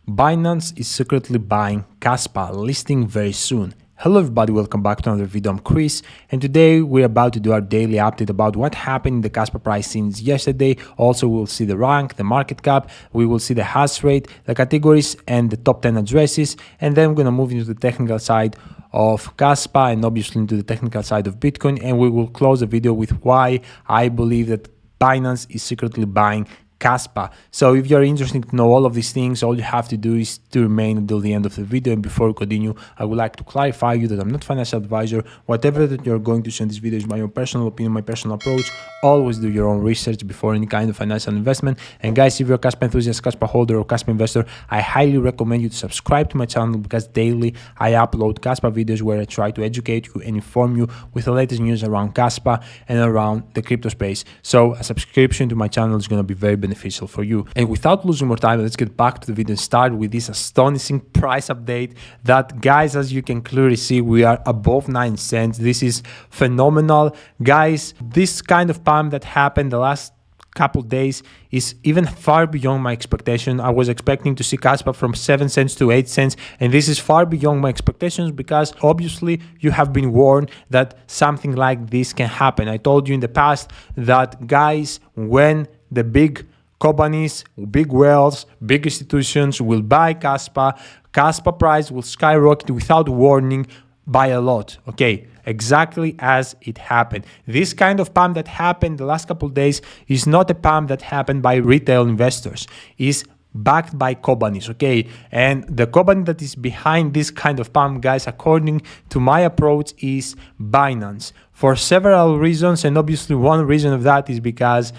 Binance is secretly buying Kaspa, listing very soon. Hello everybody, welcome back to another video. I'm Chris, and today we're about to do our daily update about what happened in the Kaspa price since yesterday. Also, we'll see the rank, the market cap, we will see the hash rate, the categories, and the top 10 addresses. And then we're going to move into the technical side of Kaspa and obviously into the technical side of Bitcoin. And we will close the video with why I believe that Binance is secretly buying Kaspa. So if you're interested to know all of these things, all you have to do is to remain until the end of the video. And before we continue, I would like to clarify you that I'm not a financial advisor. Whatever that you're going to see in this video is my own personal opinion, my personal approach. Always do your own research before any kind of financial investment. And guys, if you're a Kaspa enthusiast, Kaspa holder, or Kaspa investor, I highly recommend you to subscribe to my channel because daily I upload Kaspa videos where I try to educate you and inform you with the latest news around Kaspa and around the crypto space. So a subscription to my channel is going to be very beneficial for you. And without losing more time, let's get back to the video and start with this astonishing price update that, guys, as you can clearly see, we are above 9 cents. This is phenomenal. Guys, this kind of pump that happened the last couple days is even far beyond my expectation. I was expecting to see Kaspa from 7 cents to 8 cents, and this is far beyond my expectations because obviously you have been warned that something like this can happen. I told you in the past that, guys, when the big companies, big whales, big institutions will buy Kaspa, Kaspa price will skyrocket without warning by a lot. Okay, exactly as it happened. This kind of pump that happened the last couple of days is not a pump that happened by retail investors. It's backed by companies, okay? And the company that is behind this kind of pump, guys, according to my approach, is Binance for several reasons. And obviously one reason of that is because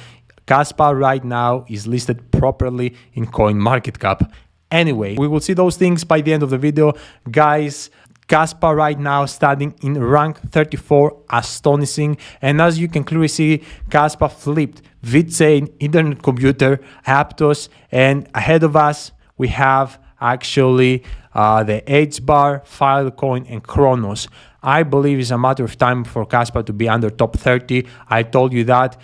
Kaspa right now is listed properly in CoinMarketCap. Anyway, we will see those things by the end of the video. Guys, Kaspa right now standing in rank 34, astonishing. And as you can clearly see, Kaspa flipped VeChain, Internet Computer, Aptos, and ahead of us, we have actually the H-Bar, Filecoin, and Kronos. I believe it's a matter of time for Kaspa to be under top 30. I told you that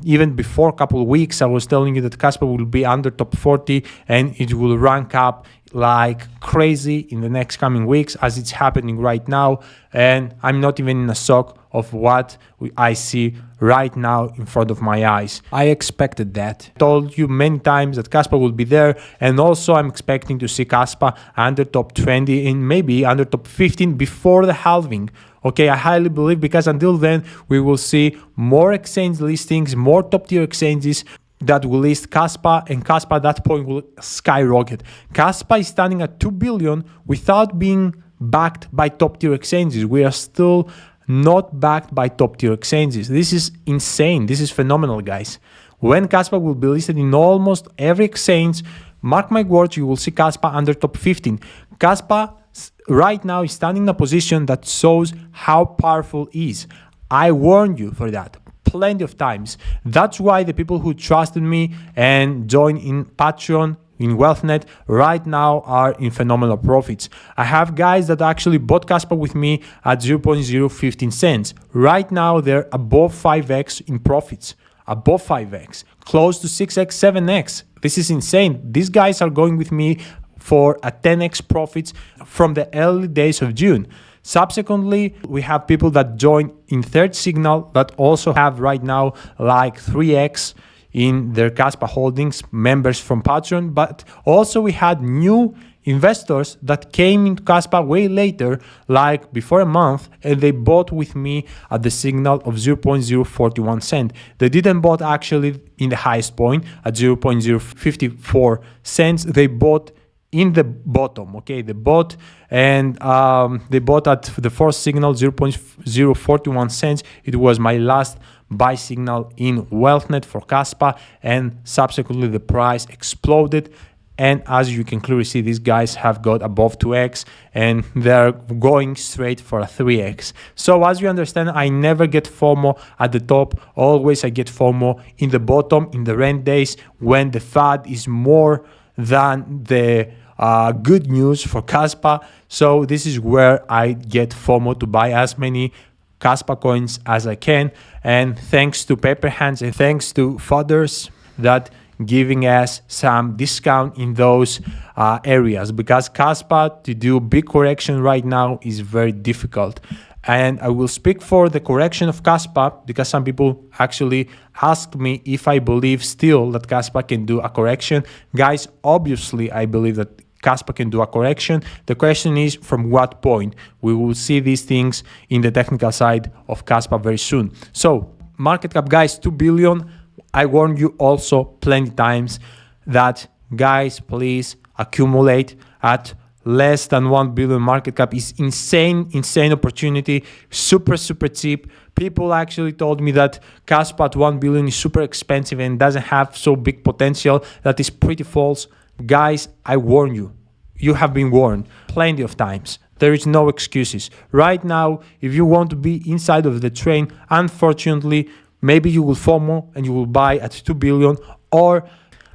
even before a couple of weeks, I was telling you that Kaspa will be under top 40 and it will rank up like crazy in the next coming weeks as it's happening right now. And I'm not even in a shock of what I see right now in front of my eyes. I expected that. I told you many times that Kaspa will be there, and also I'm expecting to see Kaspa under top 20 and maybe under top 15 before the halving. Okay, I highly believe, because until then we will see more exchange listings, more top tier exchanges that will list Kaspa, and Kaspa at that point will skyrocket. Kaspa is standing at 2 billion without being backed by top tier exchanges. We are still not backed by top tier exchanges. This is insane. This is phenomenal, guys. When Kaspa will be listed in almost every exchange, mark my words, you will see Kaspa under top 15. Kaspa right now is standing in a position that shows how powerful it is. I warned you for that plenty of times. That's why the people who trusted me and joined in Patreon, in WealthNet, right now are in phenomenal profits. I have guys that actually bought Kaspa with me at 0.015 cents. Right now, they're above 5x in profits. Above 5x, close to 6x, 7x. This is insane. These guys are going with me for a 10x profits from the early days of June. Subsequently, we have people that join in Third Signal that also have right now like 3x in their Kaspa holdings, members from Patreon. But also we had new investors that came into Kaspa way later, like before a month, and they bought with me at the signal of 0.041 cent. They didn't bought actually in the highest point at 0.054 cents. They bought in the bottom, okay? They bought, and they bought at the first signal 0.041 cents. It was my last buy signal in WealthNet for Kaspa, and subsequently the price exploded. And as you can clearly see, these guys have got above 2x and they're going straight for a 3x. So as you understand, I never get FOMO at the top. Always I get FOMO in the bottom, in the rent days, when the FAD is more than the good news for Kaspa. So this is where I get FOMO to buy as many Kaspa coins as I can. And thanks to paper hands and thanks to fathers that giving us some discount in those areas, because Kaspa to do big correction right now is very difficult. And I will speak for the correction of Kaspa, because some people actually asked me if I believe still that Kaspa can do a correction. Guys, obviously I believe that Kaspa can do a correction. The question is from what point. We will see these things in the technical side of Kaspa very soon. So market cap, guys, 2 billion. I warned you also plenty times that, guys, please accumulate at less than 1 billion market cap. Is insane opportunity, super cheap. People actually told me that Kaspa at 1 billion is super expensive and doesn't have so big potential. That is pretty false. Guys, I warn you. You have been warned plenty of times. There is no excuses. Right now, if you want to be inside of the train, unfortunately, maybe you will FOMO and you will buy at 2 billion. Or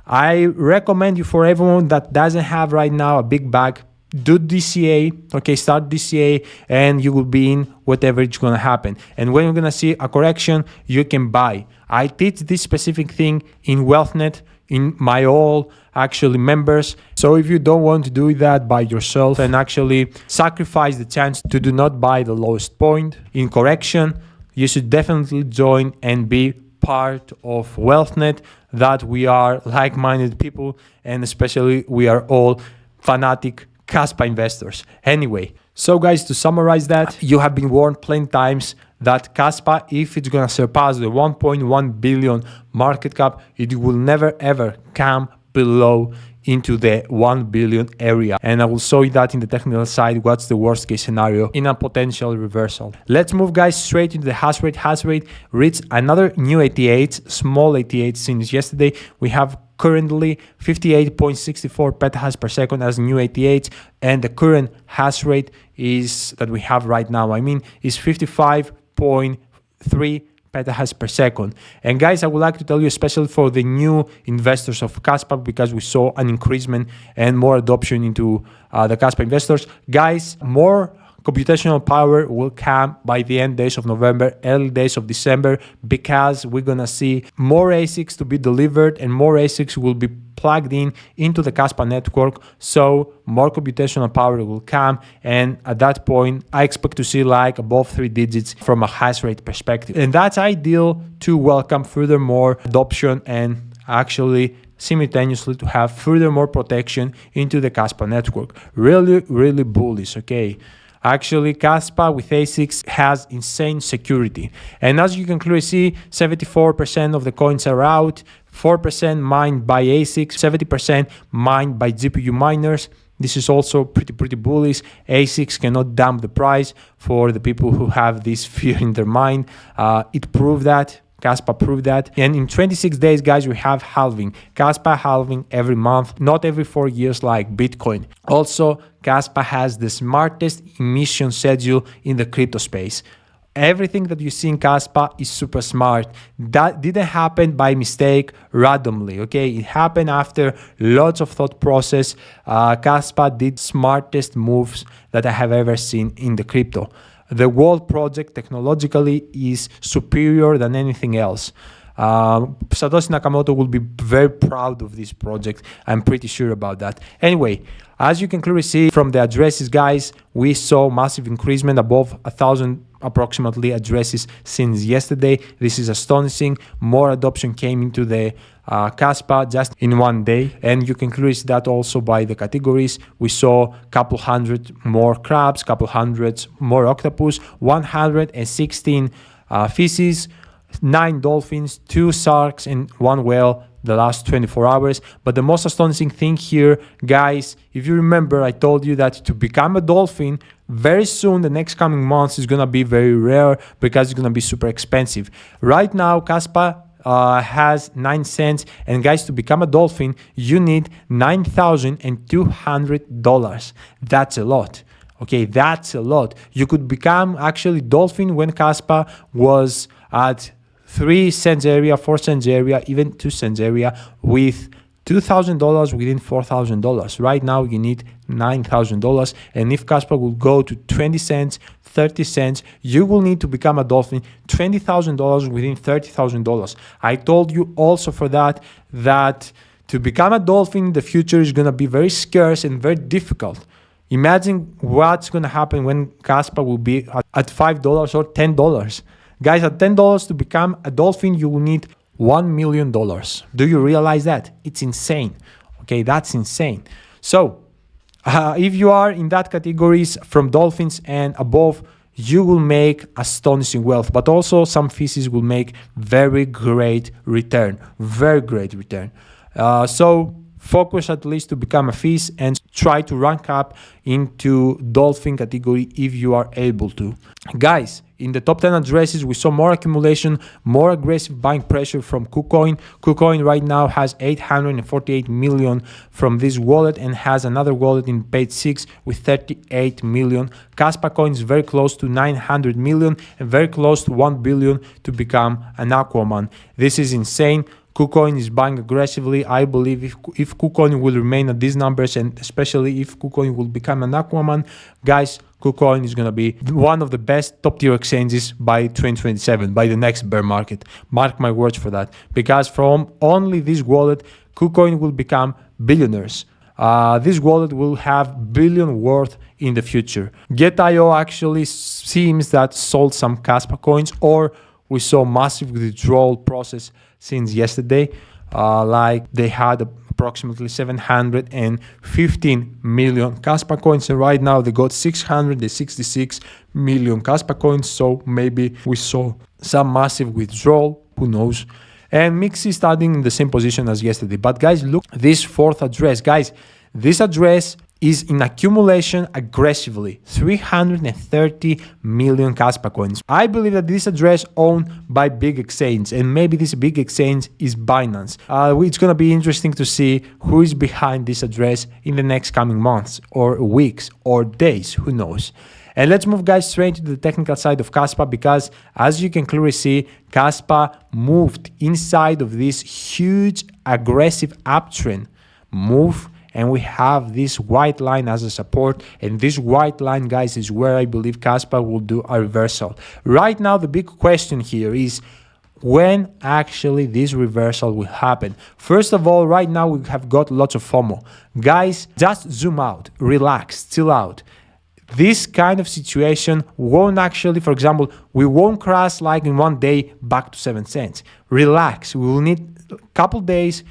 I recommend you, for everyone that doesn't have right now a big bag, do DCA, okay, start DCA, and you will be in whatever it's gonna happen. And when you're gonna see a correction, you can buy. I teach this specific thing in WealthNet, in my all actually members. So if you don't want to do that by yourself and actually sacrifice the chance to do not buy the lowest point in correction, you should definitely join and be part of WealthNet, that we are like-minded people, and especially we are all fanatic Kaspa investors. Anyway, so guys, to summarize that, you have been warned plenty times that Kaspa, if it's gonna surpass the 1.1 billion market cap, it will never ever come below into the 1 billion area. And I will show you that in the technical side, what's the worst case scenario in a potential reversal. Let's move, guys, straight into the hash rate. Hash rate reached another new 88, small 88 since yesterday. We have currently 58.64 petahash per second as new 88, and the current hash rate is that we have right now, is 55.3 petahash per second. And guys, I would like to tell you, especially for the new investors of Kaspa, because we saw an increasement and more adoption into the Kaspa investors. Guys, more computational power will come by the end days of November, early days of December, because we're gonna see more ASICs to be delivered and more ASICs will be plugged in into the Kaspa network. So more computational power will come, and at that point I expect to see like above 3 digits from a hash rate perspective, and that's ideal to welcome furthermore adoption and actually simultaneously to have furthermore protection into the Kaspa network. Really bullish. Okay, actually, Kaspa with ASICs has insane security. And as you can clearly see, 74% of the coins are out, 4% mined by ASICs, 70% mined by GPU miners. This is also pretty bullish. ASICs cannot dump the price for the people who have this fear in their mind. It proved that. Kaspa proved that. And in 26 days, guys, we have halving. Kaspa halving every month, not every 4 years like Bitcoin. Also, Kaspa has the smartest emission schedule in the crypto space. Everything that you see in Kaspa is super smart. That didn't happen by mistake, randomly, okay? It happened after lots of thought process. Kaspa did smartest moves that I have ever seen in the crypto. The whole project technologically is superior than anything else. Satoshi Nakamoto will be very proud of this project. I'm pretty sure about that. Anyway, as you can clearly see from the addresses, guys, we saw massive increasement above 1,000 approximately addresses since yesterday. This is astonishing. More adoption came into the Kaspa just in one day, and you can clearly see that also by the categories. We saw a couple hundred more crabs, couple hundreds more octopus, 116 fishes, 9 dolphins, 2 sharks, and 1 whale the last 24 hours. But the most astonishing thing here, guys, if you remember, I told you that to become a dolphin very soon, the next coming months, is gonna be very rare because it's gonna be super expensive. Right now, Kaspa has 9 cents, and guys, to become a dolphin, you need $9,200. That's a lot. Okay, that's a lot. You could become actually dolphin when Kaspa was at 3 cents area, 4 cents area, even 2 cents area with $2,000 within $4,000. Right now you need $9,000, and if Kaspa will go to 20 cents, 30 cents, you will need to become a dolphin. $20,000 within $30,000. I told you also for that to become a dolphin, the future is going to be very scarce and very difficult. Imagine what's going to happen when Kaspa will be at $5 or $10. Guys, at $10 to become a dolphin, you will need $1 million. Do you realize that? It's insane. Okay, that's insane. So if you are in that categories from dolphins and above, you will make astonishing wealth, but also some fishes will make very great return. So focus at least to become a fish and try to rank up into dolphin category if you are able to. Guys, in the top 10 addresses, we saw more accumulation, more aggressive buying pressure from KuCoin. KuCoin right now has 848 million from this wallet and has another wallet in page 6 with 38 million. Kaspa coin is very close to 900 million and very close to 1 billion to become an Aquaman. This is insane. KuCoin is buying aggressively. I believe if KuCoin will remain at these numbers, and especially if KuCoin will become an Aquaman, guys, KuCoin is going to be one of the best top tier exchanges by 2027, by the next bear market. Mark my words for that. Because from only this wallet, KuCoin will become billionaires. This wallet will have billion worth in the future. Get.io actually seems that sold some Kaspa coins, or we saw massive withdrawal process since yesterday. Like they had approximately 715 million Kaspa coins, and right now they got 666 million Kaspa coins. So maybe we saw some massive withdrawal, who knows. And Mix is starting in the same position as yesterday. But guys, look, this fourth address, guys, this address is in accumulation aggressively, 330 million Kaspa coins. I believe that this address owned by big exchange, and maybe this big exchange is Binance. It's going to be interesting to see who is behind this address in the next coming months or weeks or days, who knows. And let's move, guys, straight to the technical side of Kaspa, because as you can clearly see, Kaspa moved inside of this huge aggressive uptrend move, and we have this white line as a support, and this white line, guys, is where I believe Kaspa will do a reversal. Right now, the big question here is when actually this reversal will happen. First of all, right now we have got lots of FOMO. Guys, just zoom out, relax, chill out. This kind of situation won't actually, for example, we won't crash like in one day back to 7 cents. Relax, we will need a couple days,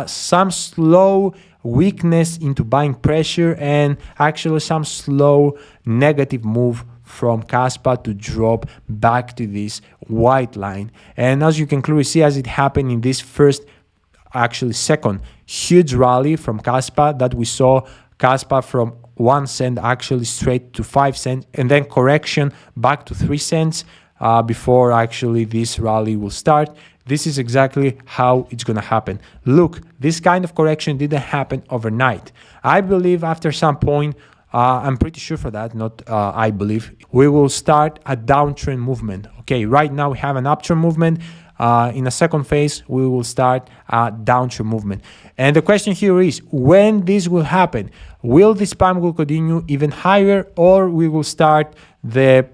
some slow weakness into buying pressure, and actually some slow negative move from Kaspa to drop back to this white line. And as you can clearly see, as it happened in this second huge rally from Kaspa, that we saw Kaspa from 1 cent actually straight to 5 cents, and then correction back to 3 cents before actually this rally will start. This is exactly how it's going to happen. Look, this kind of correction didn't happen overnight. I believe after some point, I'm pretty sure for that, not I believe, we will start a downtrend movement. Okay, right now we have an uptrend movement. In a second phase, we will start a downtrend movement. And the question here is, when this will happen? Will this spam will continue even higher, or we will start the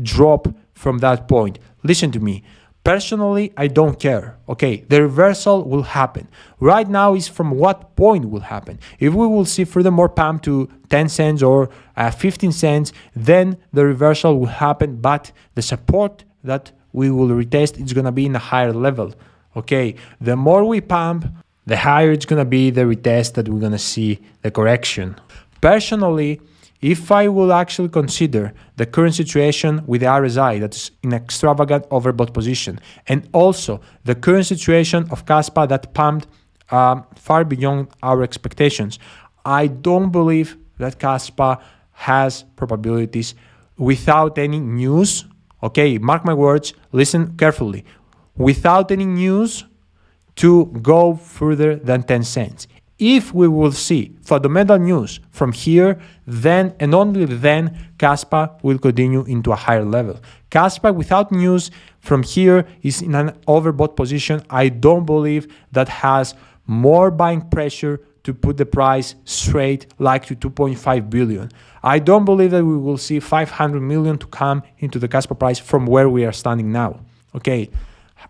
drop from that point? Listen to me. Personally, I don't care. Okay, the reversal will happen. Right now is from what point will happen. If we will see furthermore pump to 10 cents or 15 cents, then the reversal will happen, but the support that we will retest is going to be in a higher level. Okay, the more we pump, the higher it's going to be the retest that we're going to see the correction. Personally, if I will actually consider the current situation with the RSI, that's in extravagant overbought position, and also the current situation of Kaspa that pumped far beyond our expectations, I don't believe that Kaspa has probabilities without any news. Okay, mark my words, listen carefully. Without any news to go further than 10 cents. If we will see fundamental news from here, then and only then Kaspa will continue into a higher level. Kaspa without news from here is in an overbought position. I don't believe that has more buying pressure to put the price straight like to 2.5 billion. I don't believe that we will see 500 million to come into the Kaspa price from where we are standing now. Okay,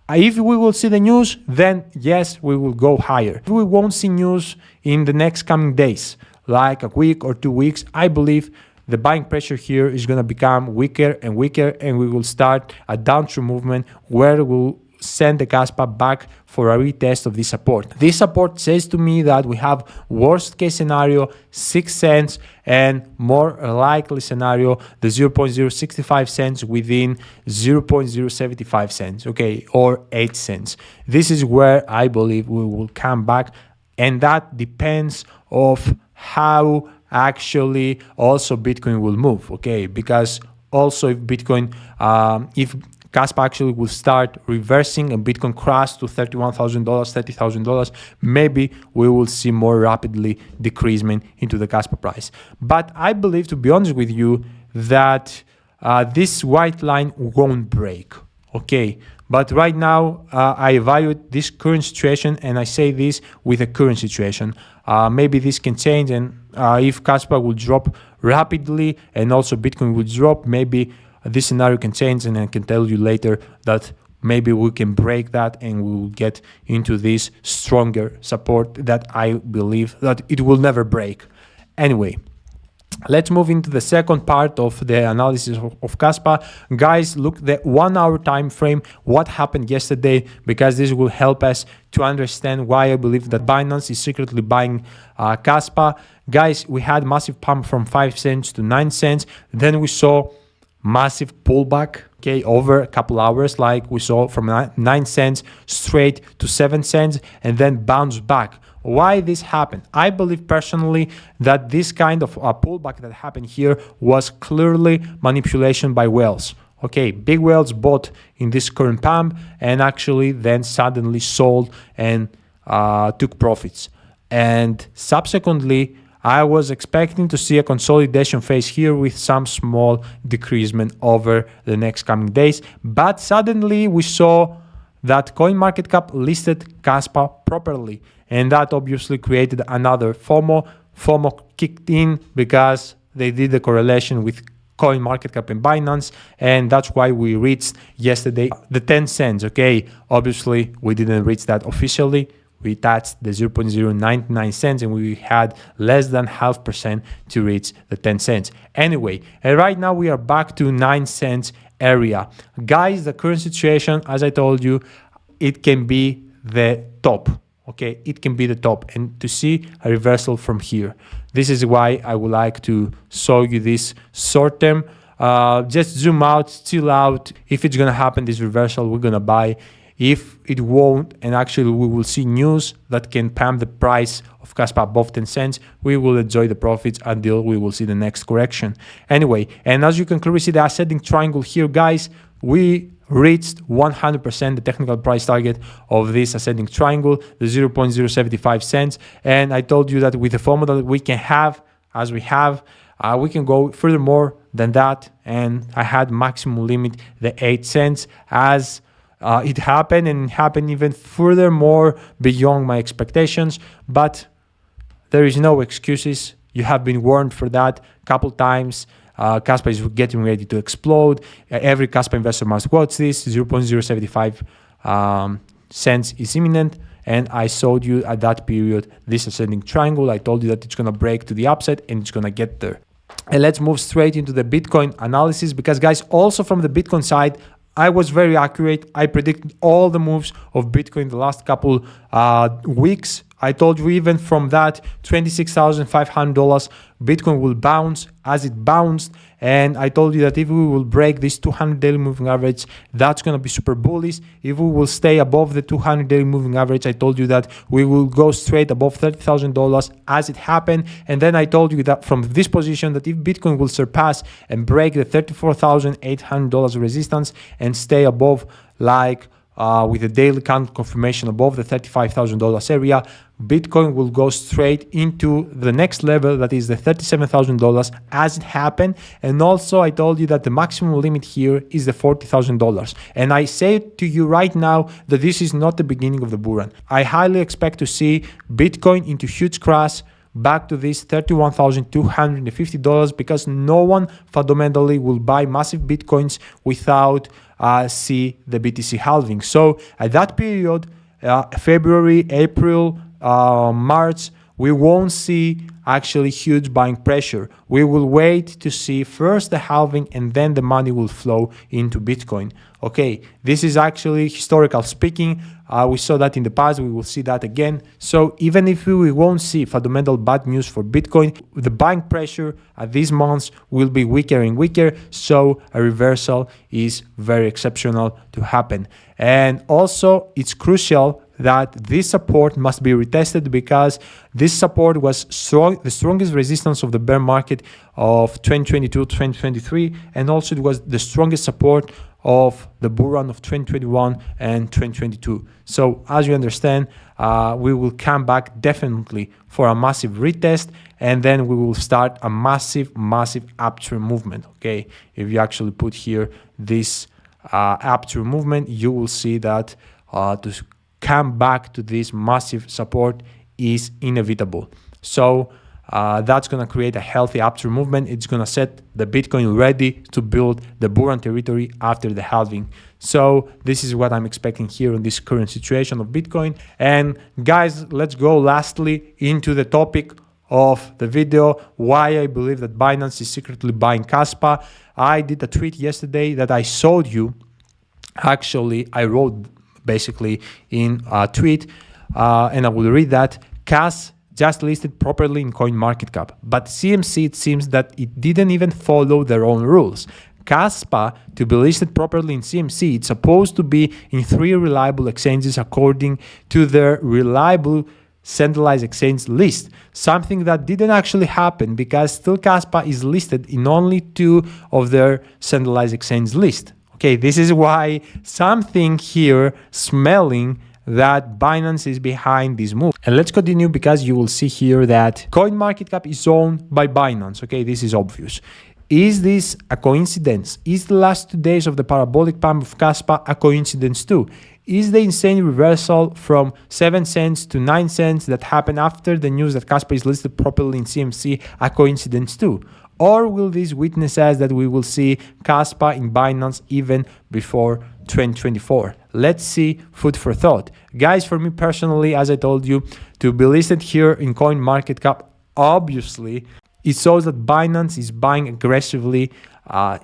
if we will see the news, then yes, we will go higher. If we won't see news in the next coming days, like a week or 2 weeks, I believe the buying pressure here is going to become weaker and weaker, and we will start a downtrend movement where we'll send the Kaspa back for a retest of this support. This support says to me that we have worst case scenario 6 cents, and more likely scenario the 0.065 cents within 0.075 cents, okay, or 8 cents. This is where I believe we will come back, and that depends of how actually also Bitcoin will move, okay, because also if Bitcoin, if Kaspa actually will start reversing and Bitcoin crash to $31,000, $30,000, maybe we will see more rapidly decreasement into the Kaspa price. But I believe, to be honest with you, that this white line won't break, okay? But right now, I evaluate this current situation, and I say this with a current situation. Maybe this can change, and if Kaspa will drop rapidly and also Bitcoin will drop, maybe this scenario can change, and I can tell you later that maybe we can break that and we will get into this stronger support that I believe that it will never break. Anyway, let's move into the second part of the analysis of Kaspa. Guys, look the 1 hour time frame, what happened yesterday, because this will help us to understand why I believe that Binance is secretly buying Kaspa. Guys, we had massive pump from 5 cents to 9 cents. Then we saw massive pullback, okay, over a couple hours, like we saw from 9 cents straight to 7 cents, and then bounce back. Why this happened? I believe personally that this kind of pullback that happened here was clearly manipulation by whales. Okay, big whales bought in this current pump and actually then suddenly sold and took profits. And subsequently, I was expecting to see a consolidation phase here with some small decreasement over the next coming days. But suddenly we saw that CoinMarketCap listed Kaspa properly. And that obviously created another FOMO. FOMO kicked in because they did the correlation with CoinMarketCap and Binance. And that's why we reached yesterday the 10 cents. Okay, obviously we didn't reach that officially. We touched the 0.099 cents and we had less than 0.5% to reach the 10 cents. Anyway, and right now we are back to 9 cents area. Guys, the current situation, as I told you, it can be the top. Okay, it can be the top, and to see a reversal from here. This is why I would like to show you this short term. Just zoom out, chill out. If it's gonna happen, this reversal, we're gonna buy. If it won't, and actually we will see news that can pump the price of Kaspa above 10 cents, we will enjoy the profits until we will see the next correction. Anyway, and as you can clearly see the ascending triangle here, guys, we reached 100% the technical price target of this ascending triangle, the 0.075 cents. And I told you that with the formula that we can have, as we have, we can go furthermore than that. And I had maximum limit, the 8 cents, as it happened, and happened even furthermore beyond my expectations. But there is no excuses. You have been warned for that a couple times. Kaspa is getting ready to explode. Every Kaspa investor must watch this. 0.075 cents is imminent. And I showed you at that period this ascending triangle. I told you that it's going to break to the upside and it's going to get there. And let's move straight into the Bitcoin analysis, because guys, also from the Bitcoin side, I was very accurate. I predicted all the moves of Bitcoin the last couple weeks. I told you even from that $26,500, Bitcoin will bounce as it bounced. And I told you that if we will break this 200 daily moving average, that's going to be super bullish. If we will stay above the 200 daily moving average, I told you that we will go straight above $30,000 as it happened. And then I told you that from this position, that if Bitcoin will surpass and break the $34,800 resistance and stay above like with a daily count confirmation above the $35,000 area, Bitcoin will go straight into the next level, that is the $37,000 as it happened. And also I told you that the maximum limit here is the $40,000. And I say to you right now that this is not the beginning of the bull run. I highly expect to see Bitcoin into huge crash back to this $31,250 because no one fundamentally will buy massive Bitcoins without see the BTC halving. So at that period, February, April, March, we won't see actually huge buying pressure. We will wait to see first the halving and then the money will flow into Bitcoin. Okay, this is actually historical speaking. We saw that in the past, we will see that again. So even if we won't see fundamental bad news for Bitcoin, the buying pressure at these months will be weaker and weaker. So a reversal is very exceptional to happen. And also it's crucial that this support must be retested because this support was the strongest resistance of the bear market of 2022-2023, and also it was the strongest support of the bull run of 2021 and 2022. So as you understand, we will come back definitely for a massive retest, and then we will start a massive uptrend movement. Okay, if you actually put here this uptrend movement, you will see that to come back to this massive support is inevitable. So that's going to create a healthy uptrend movement. It's going to set the Bitcoin ready to build the bull run territory after the halving. So this is what I'm expecting here in this current situation of Bitcoin. And guys, let's go lastly into the topic of the video, why I believe that Binance is secretly buying Kaspa. I did a tweet yesterday that I showed you. Actually, I wrote basically in a tweet, and I will read that. Kas just listed properly in CoinMarketCap, but CMC, it seems that it didn't even follow their own rules. Kaspa, to be listed properly in CMC, it's supposed to be in 3 reliable exchanges according to their reliable centralized exchange list, something that didn't actually happen because still Kaspa is listed in only 2 of their centralized exchange list. Okay, this is why something here smelling that Binance is behind this move. And let's continue because you will see here that CoinMarketCap is owned by Binance. Okay, this is obvious. Is this a coincidence? Is the last 2 days of the parabolic pump of Kaspa a coincidence too? Is the insane reversal from 7 cents to 9 cents that happened after the news that Kaspa is listed properly in CMC a coincidence too? Or will this witness us that we will see Kaspa in Binance even before 2024? Let's see, food for thought. Guys, for me personally, as I told you, to be listed here in CoinMarketCap, obviously, it shows that Binance is buying aggressively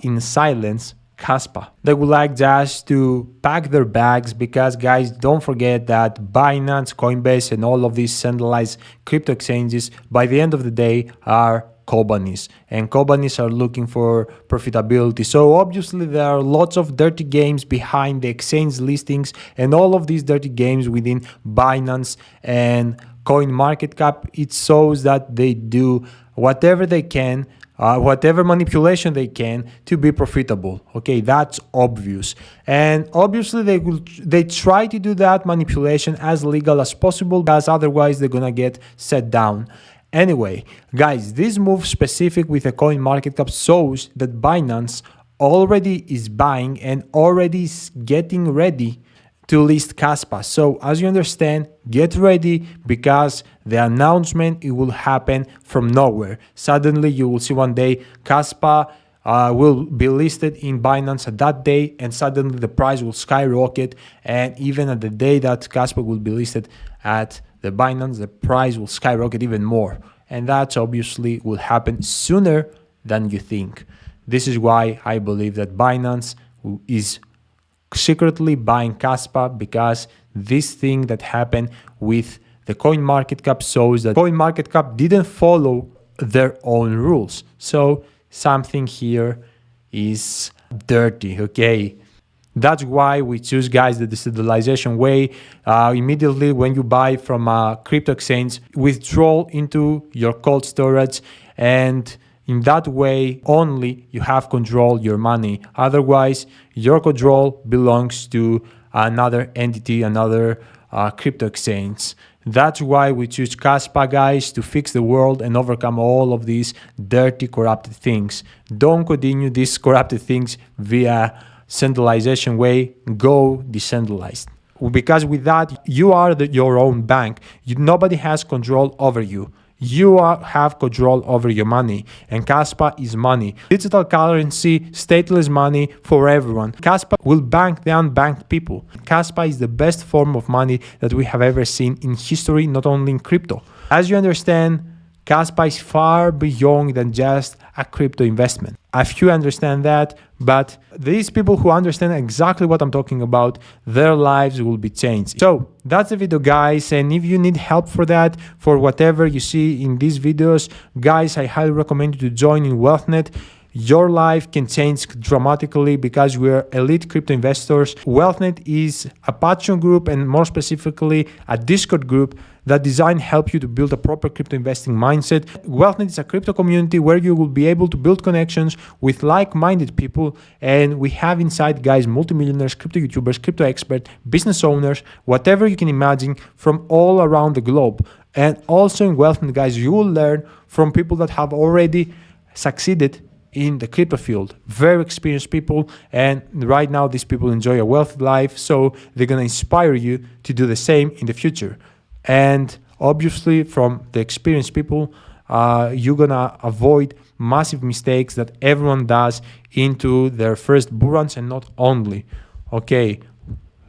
in silence Kaspa. They would like just to pack their bags because, guys, don't forget that Binance, Coinbase, and all of these centralized crypto exchanges, by the end of the day, are companies, and companies are looking for profitability. So obviously there are lots of dirty games behind the exchange listings, and all of these dirty games within Binance and CoinMarketCap, it shows that they do whatever they can, whatever manipulation they can to be profitable. Okay, that's obvious. And obviously they try to do that manipulation as legal as possible, because otherwise they're gonna get set down. Anyway, guys, this move specific with the CoinMarketCap shows that Binance already is buying and already is getting ready to list Kaspa. So as you understand, get ready because the announcement, it will happen from nowhere. Suddenly you will see one day Kaspa will be listed in Binance at that day, and suddenly the price will skyrocket. And even at the day that Kaspa will be listed at the Binance, the price will skyrocket even more. And that obviously will happen sooner than you think. This is why I believe that Binance is secretly buying Kaspa, because this thing that happened with the CoinMarketCap shows that CoinMarketCap didn't follow their own rules. So something here is dirty, okay? That's why we choose, guys, the decentralization way. Immediately when you buy from a crypto exchange, withdraw into your cold storage, and in that way only you have control your money. Otherwise, your control belongs to another entity, another crypto exchange. That's why we choose Kaspa, guys, to fix the world and overcome all of these dirty, corrupted things. Don't continue these corrupted things via centralization way. Go decentralized. Because with that, you are your own bank. Nobody has control over you. You have control over your money, and Kaspa is money. Digital currency, stateless money for everyone. Kaspa will bank the unbanked people. Kaspa is the best form of money that we have ever seen in history, not only in crypto. As you understand, Kaspa is far beyond than just a crypto investment. A few understand that, but these people who understand exactly what I'm talking about, their lives will be changed. So that's the video, guys, and if you need help for that, for whatever you see in these videos, guys, I highly recommend you to join in WealthNet. Your life can change dramatically because we're elite crypto investors. WealthNet is a Patreon group, and more specifically a Discord group that designed help you to build a proper crypto investing mindset. WealthNet is a crypto community where you will be able to build connections with like-minded people, and we have inside, guys, multimillionaires, crypto YouTubers, crypto experts, business owners, whatever you can imagine from all around the globe. And also in WealthNet, guys, you will learn from people that have already succeeded in the crypto field, very experienced people, and right now these people enjoy a wealthy life, so they're gonna inspire you to do the same in the future. And obviously from the experienced people, you're gonna avoid massive mistakes that everyone does into their first bull runs, and not only. Okay,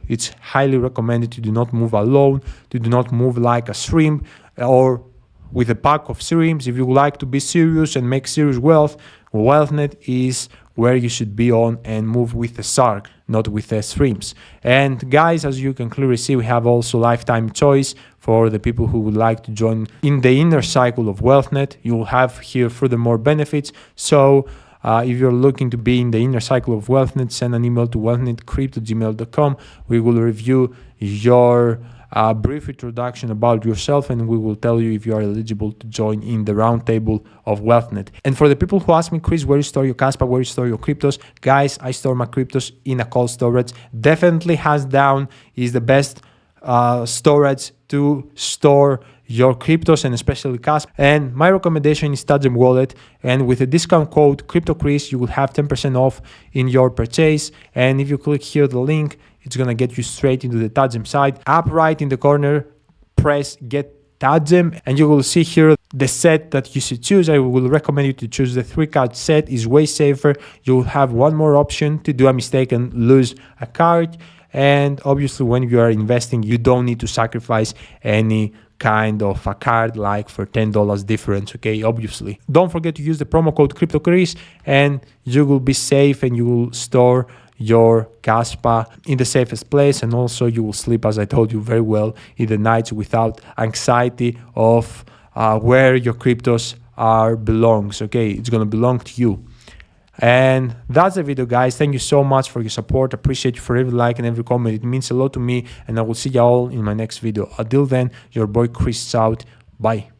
it's highly recommended to do not move alone, to do not move like a shrimp or with a pack of shrimps. If you like to be serious and make serious wealth, WealthNet is where you should be on, and move with the shark, not with the shrimps. And guys, as you can clearly see, we have also lifetime choice for the people who would like to join in the inner cycle of WealthNet. You will have here furthermore benefits. So if you're looking to be in the inner cycle of WealthNet, send an email to wealthnetcrypto@gmail.com. We will review your brief introduction about yourself, and we will tell you if you are eligible to join in the roundtable of WealthNet. And for the people who ask me, Chris, where you store your Kaspa, where you store your cryptos? Guys, I store my cryptos in a cold storage. Definitely, hands down, is the best storage to store your cryptos, and especially Kaspa. And my recommendation is Tadgem Wallet, and with the discount code CryptoChris, you will have 10% off in your purchase. And if you click here the link, it's gonna get you straight into the Tadgem site. Up right in the corner, press Get Tadgem, and you will see here the set that you should choose. I will recommend you to choose the 3-card set. Is way safer. You will have one more option to do a mistake and lose a card. And obviously, when you are investing, you don't need to sacrifice any kind of a card, like for $10 difference. Okay, obviously, don't forget to use the promo code CryptoChris, and you will be safe, and you will store your Kaspa in the safest place, and also you will sleep, as I told you, very well in the nights without anxiety of where your cryptos are belongs. Okay, it's gonna belong to you. And that's the video, guys. Thank you so much for your support. Appreciate you for every like and every comment. It means a lot to me, and I will see you all in my next video. Until then, your boy Chris out. Bye.